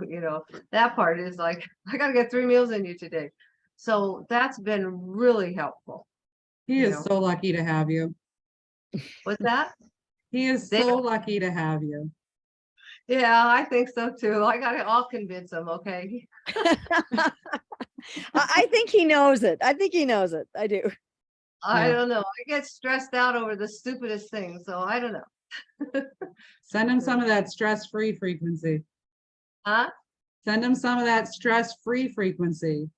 that part is like, I gotta get 3 meals in you today. So that's been really helpful. He You is know. so lucky to have you. What's that? He is They- so lucky to have you. Yeah, I think so too. I'll convince him, okay? I think he knows it. I think he knows it. I do. I Yeah. don't know. I get stressed out over the stupidest things, so I don't know. Send him some of that stress-free frequency. Huh? Send him some of that stress-free frequency.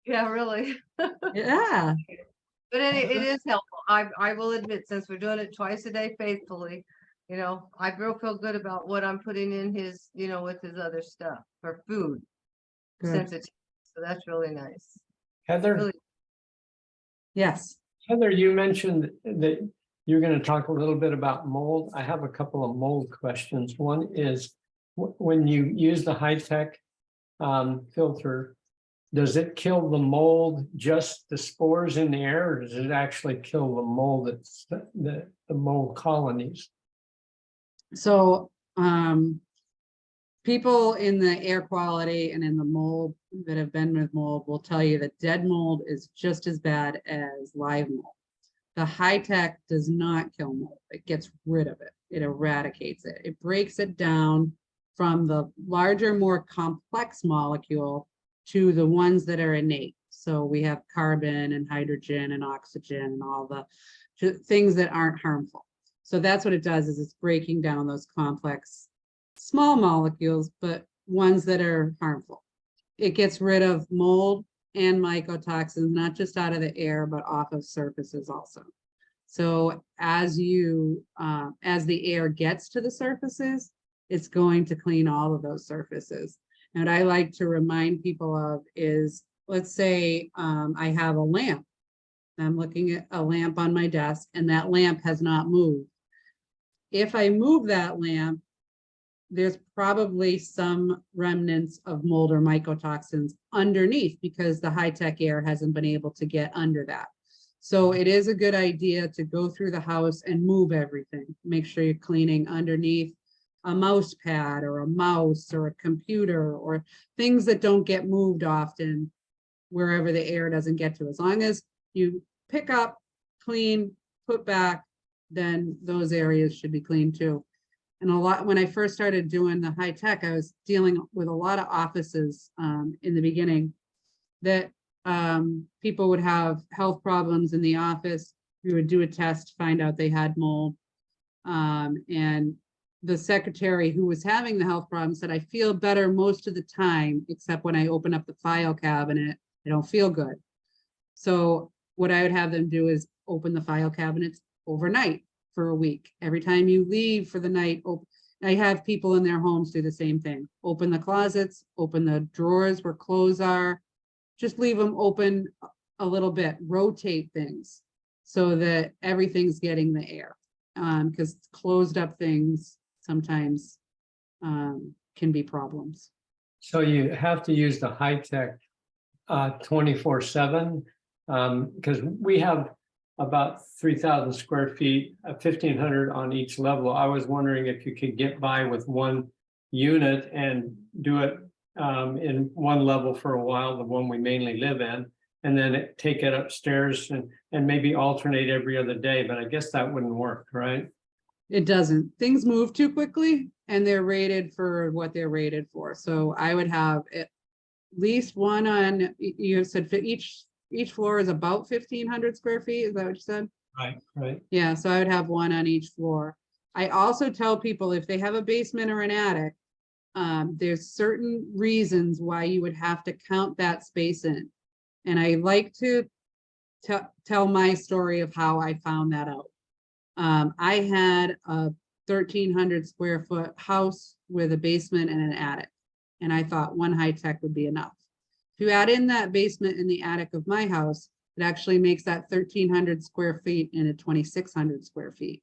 Yeah, really. Yeah, But it is helpful. I will admit, since we're doing it twice a day faithfully, I feel good about what I'm putting in his, with his other stuff for food. good. Sensitive. So that's really nice. Heather, Really. Yes. Heather, you mentioned that you're going to talk a little bit about mold. I have a couple of mold questions. One is when you use the high-tech filter, does it kill the mold, just the spores in the air, or does it actually kill the mold, the mold colonies? So, people in the air quality and in the mold that have been with mold will tell you that dead mold is just as bad as live mold. The high tech does not kill mold. It gets rid of it. It eradicates it. It breaks it down from the larger, more complex molecule to the ones that are innate. So we have carbon and hydrogen and oxygen and all the things that aren't harmful. So that's what it does, is it's breaking down those complex small molecules, but ones that are harmful. It gets rid of mold and mycotoxins, not just out of the air, but off of surfaces also. So as the air gets to the surfaces, it's going to clean all of those surfaces. And what I like to remind people of is, let's say I have a lamp. I'm looking at a lamp on my desk and that lamp has not moved. If I move that lamp, there's probably some remnants of mold or mycotoxins underneath because the high-tech air hasn't been able to get under that. So it is a good idea to go through the house and move everything. Make sure you're cleaning underneath a mouse pad or a mouse or a computer or things that don't get moved often wherever the air doesn't get to. As long as you pick up, clean, put back, then those areas should be clean too. And when I first started doing the high tech, I was dealing with a lot of offices in the beginning that people would have health problems in the office. We would do a test, find out they had mold. And the secretary who was having the health problem said, I feel better most of the time, except when I open up the file cabinet, I don't feel good. So what I would have them do is open the file cabinets overnight for a week. Every time you leave for the night, I have people in their homes do the same thing. Open the closets, open the drawers where clothes are, just leave them open a little bit, rotate things so that everything's getting the air. Because closed up things sometimes can be problems. So you have to use the high-tech 24/7 because we have about 3,000 square feet, 1,500 on each level. I was wondering if you could get by with one unit and do it in one level for a while, the one we mainly live in, and then take it upstairs and maybe alternate every other day. But I guess that wouldn't work, right? It doesn't. Things move too quickly and they're rated for what they're rated for. So I would have at least one on, you said each floor is about 1,500 square feet. Is that what you said? Right. Yeah, so I would have one on each floor. I also tell people if they have a basement or an attic, there's certain reasons why you would have to count that space in. And I like to tell my story of how I found that out. I had a 1,300 square foot house with a basement and an attic. And I thought one high tech would be enough. If you add in that basement in the attic of my house, it actually makes that 1,300 square feet into 2,600 square feet.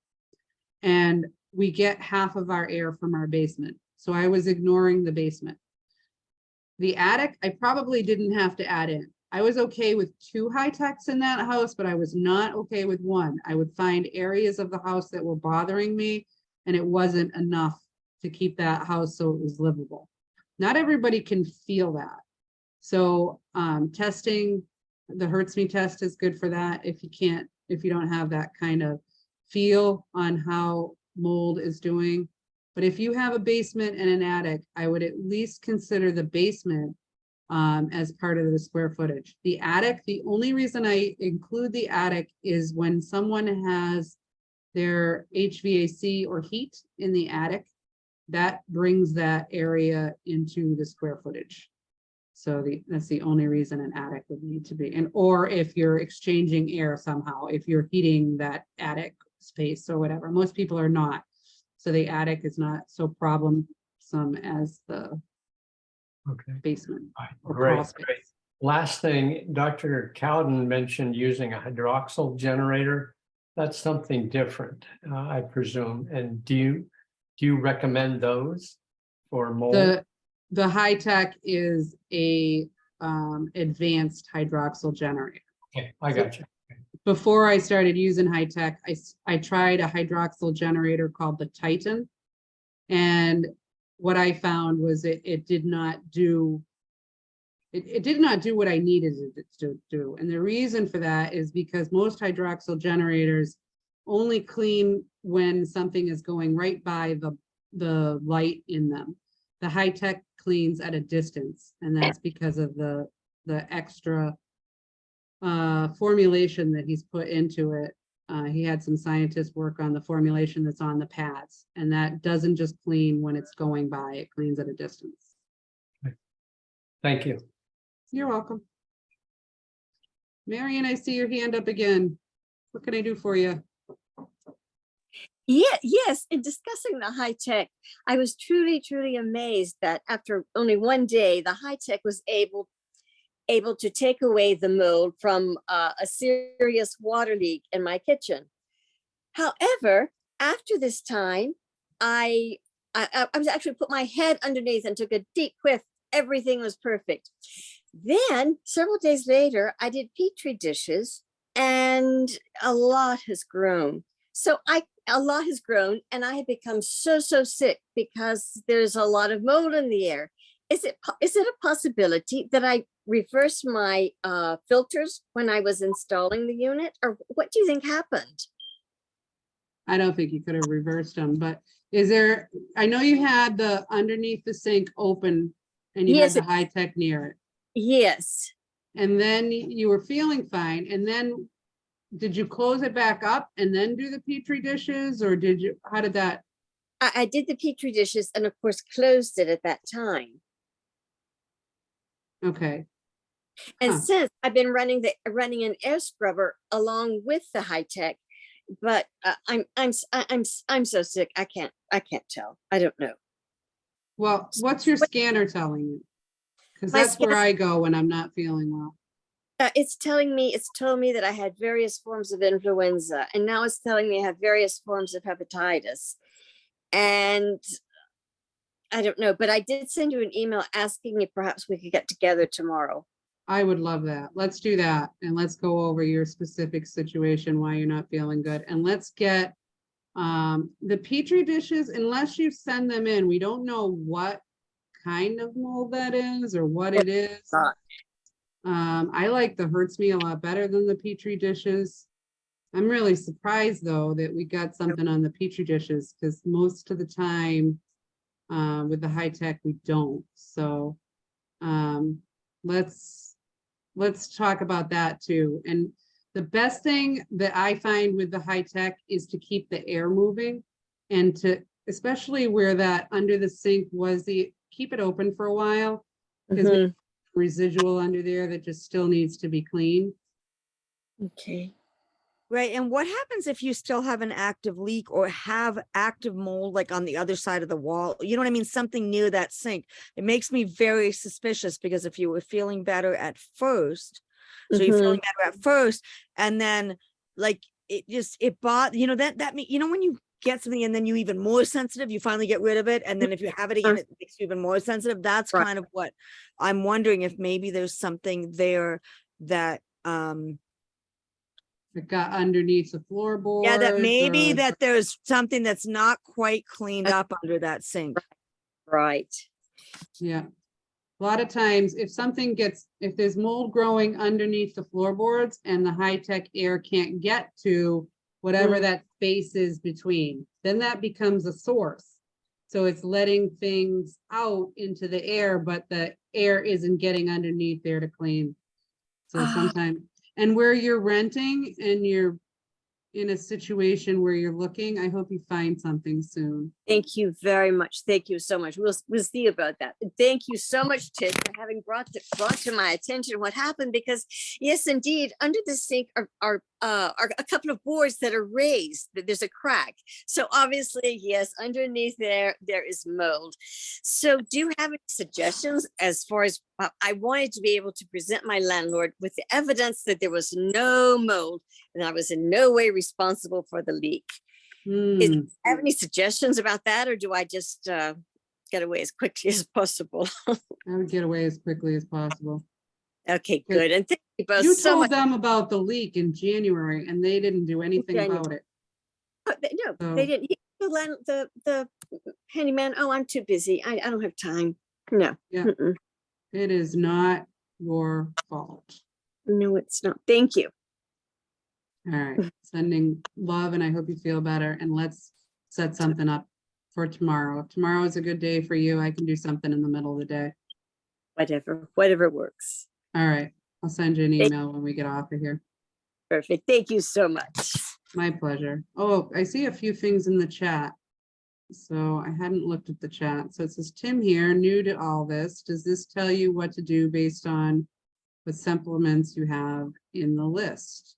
And we get half of our air from our basement. So I was ignoring the basement. The attic, I probably didn't have to add in. I was okay with 2 high techs in that house, but I was not okay with 1. I would find areas of the house that were bothering me, and it wasn't enough to keep that house so it was livable. Not everybody can feel that. So testing, the hurts me test is good for that. If you don't have that kind of feel on how mold is doing. But if you have a basement and an attic, I would at least consider the basement as part of the square footage. The attic, the only reason I include the attic is when someone has their HVAC or heat in the attic, that brings that area into the square footage. So that's the only reason an attic would need to be, or if you're exchanging air somehow, if you're heating that attic space or whatever. Most people are not. So the attic is not so problemsome as the basement. Or crawl Great, space. great. Last thing, Dr. Cowden mentioned using a hydroxyl generator. That's something different, I presume. And do you recommend those for mold? The high tech is a advanced hydroxyl generator. Okay, I got you. Before I started using high tech, I tried a hydroxyl generator called the Titan. And what I found was it did not do what I needed it to do. And the reason for that is because most hydroxyl generators only clean when something is going right by the light in them. The high tech cleans at a distance, and that's because of the extra formulation that he's put into it. He had some scientists work on the formulation that's on the pads, and that doesn't just clean when it's going by, it cleans at a distance. Thank you. You're welcome. Marion, I see your hand up again. What can I do for you? Yeah, yes, in discussing the high tech, I was truly amazed that after only one day, the high tech was able to take away the mold from a serious water leak in my kitchen. However, after this time, I was actually put my head underneath and took a deep whiff. Everything was perfect. Then several days later, I did Petri dishes and a lot has grown. A lot has grown and I have become so sick because there's a lot of mold in the air. Is it a possibility that I reversed my filters when I was installing the unit, or what do you think happened? I don't think you could have reversed them, but is there, I know you had the underneath the sink open and you Yes, had the high tech near it. Yes. And then you were feeling fine. And then did you close it back up and then do the Petri dishes, or how did that? I did the Petri dishes and of course closed it at that time. Okay. And Huh. since I've been running an air scrubber along with the high tech, but I'm so sick. I can't tell. I don't know. Well, what's your scanner telling you? Because My that's where I go when I'm not feeling well. It's told me that I had various forms of influenza, and now it's telling me I have various forms of hepatitis. And I don't know, but I did send you an email asking if perhaps we could get together tomorrow. I would love that. Let's do that. And let's go over your specific situation, why you're not feeling good. And let's get the Petri dishes, unless you send them in, we don't know what kind of mold that is or what it is. I like the hurts me a lot better than the Petri dishes. I'm really surprised though that we got something on the Petri dishes, because most of the time with the high tech we don't. So let's talk about that too. And the best thing that I find with the high tech is to keep the air moving, and to, especially where that under the sink was, keep it open for a while, because residual under there that just still needs to be cleaned. Okay. Right. And what happens if you still have an active leak or have active mold, like on the other side of the wall? You know what I mean? Something near that sink. It makes me very suspicious, because if you were feeling better at first, so you're feeling better at first, and then like it bought, that mean, when you get something and then you even more sensitive, you finally get rid of it. And then if you have it again, it makes you even more sensitive. That's Right. kind of what I'm wondering, if maybe there's something there that, It got underneath the floorboards. yeah, that maybe or- that there's something that's not quite cleaned up under that sink. Right. Yeah. A lot of times, if something gets, if there's mold growing underneath the floorboards and the high-tech air can't get to whatever that space is between, then that becomes a source. So it's letting things out into the air, but the air isn't getting underneath there to clean. So sometimes, and where you're renting and you're in a situation where you're looking, I hope you find something soon. Thank you very much. Thank you so much. We'll see about that. Thank you so much, Tish, for having brought to my attention what happened, because yes, indeed, under the sink are a couple of boards that are raised. There's a crack. So obviously, yes, underneath there is mold. So do you have any suggestions as far as I wanted to be able to present my landlord with the evidence that there was no mold and I was in no way responsible for the leak? Do you have any suggestions about that, or do I just get away as quickly as possible? I would get away as quickly as possible. Okay, good. And thank you both You so told much. them about the leak in January and they didn't do anything January. about it. No, So- they didn't. The handyman. Oh, I'm too busy. I don't have time. No. Yeah. Mm-mm. It is not your fault. No, it's not. Thank you. All right, sending love and I hope you feel better, and let's set something up for tomorrow. If tomorrow is a good day for you, I can do something in the middle of the day. Whatever works. All right, I'll send you an email when we get off of here. Perfect. Thank you so much. My pleasure. Oh, I see a few things in the chat. So I hadn't looked at the chat. So it says, Tim here, new to all this. Does this tell you what to do based on what supplements you have in the list?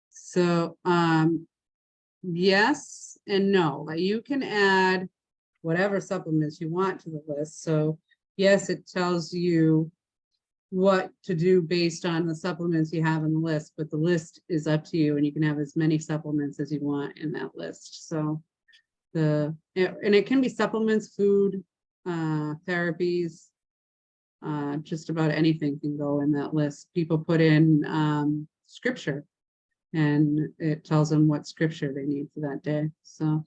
So yes and no. Like, you can add whatever supplements you want to the list. So yes, it tells you what to do based on the supplements you have in the list, but the list is up to you and you can have as many supplements as you want in that list. So and it can be supplements, food, therapies, just about anything can go in that list. People put in scripture and it tells them what scripture they need for that day. So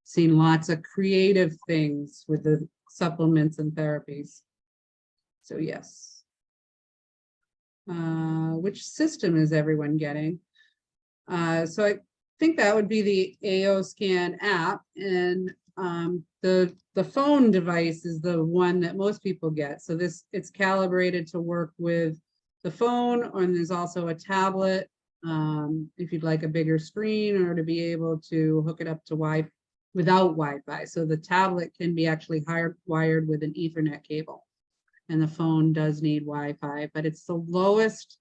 seen lots of creative things with the supplements and therapies. So yes. Which system is everyone getting? So I think that would be the AO Scan app, and the phone device is the one that most people get. So it's calibrated to work with the phone, and there's also a tablet if you'd like a bigger screen, or to be able to hook it up to without Wi-Fi. So the tablet can be actually wired with an Ethernet cable. And the phone does need Wi-Fi, but it's the lowest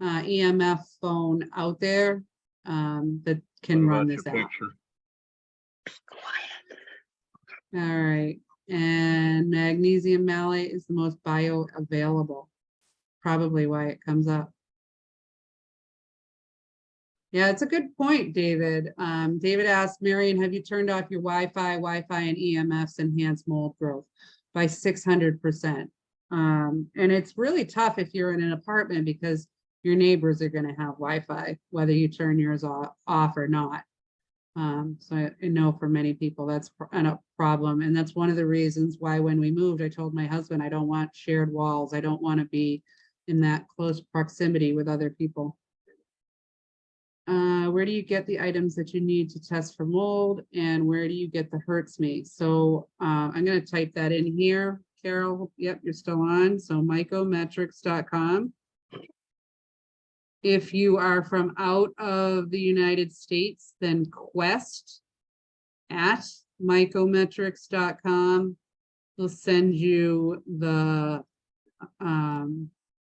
EMF phone out there that can run this app. All right, and magnesium malate is the most bioavailable, probably why it comes up. Yeah, it's a good point, David. David asked, Marion, have you turned off your Wi-Fi and EMFs enhance mold growth by 600%? And it's really tough if you're in an apartment because your neighbors are going to have Wi-Fi, whether you turn yours off or not. So I know for many people that's a problem. And that's one of the reasons why when we moved, I told my husband, I don't want shared walls. I don't want to be in that close proximity with other people. Where do you get the items that you need to test for mold, and where do you get the hurts me? So I'm going to type that in here. Carol, yep, you're still on. So mycometrics.com. If you are from out of the United States, then quest at mycometrics.com will send you the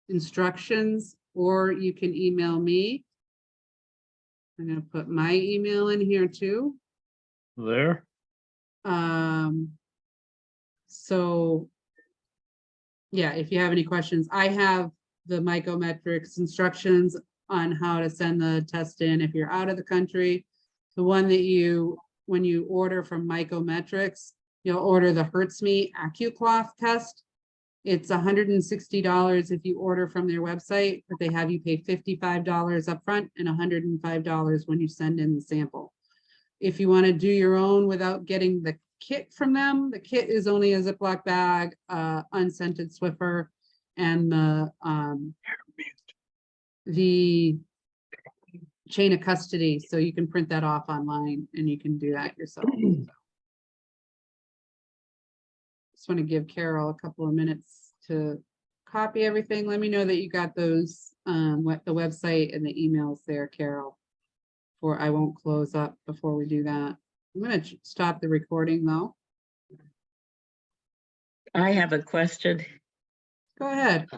instructions, or you can email me. I'm going to put my email in here too. There. So yeah, if you have any questions, I have the Mycometrics instructions on how to send the test in if you're out of the country. The one that you when you order from Mycometrics, you'll order the HurtsMe AccuCloth test. It's $160 if you order from their website, but they have you pay $55 upfront and $105 when you send in the sample. If you want to do your own without getting the kit from them, the kit is only a Ziploc bag, unscented Swiffer, and the chain of custody, so you can print that off online and you can do that yourself. Just want to give Carol a couple of minutes to copy everything. Let me know that you got those, what the website and the emails there, Carol. Or I won't close up before we do that. I'm gonna stop the recording though. I have a question. Go ahead.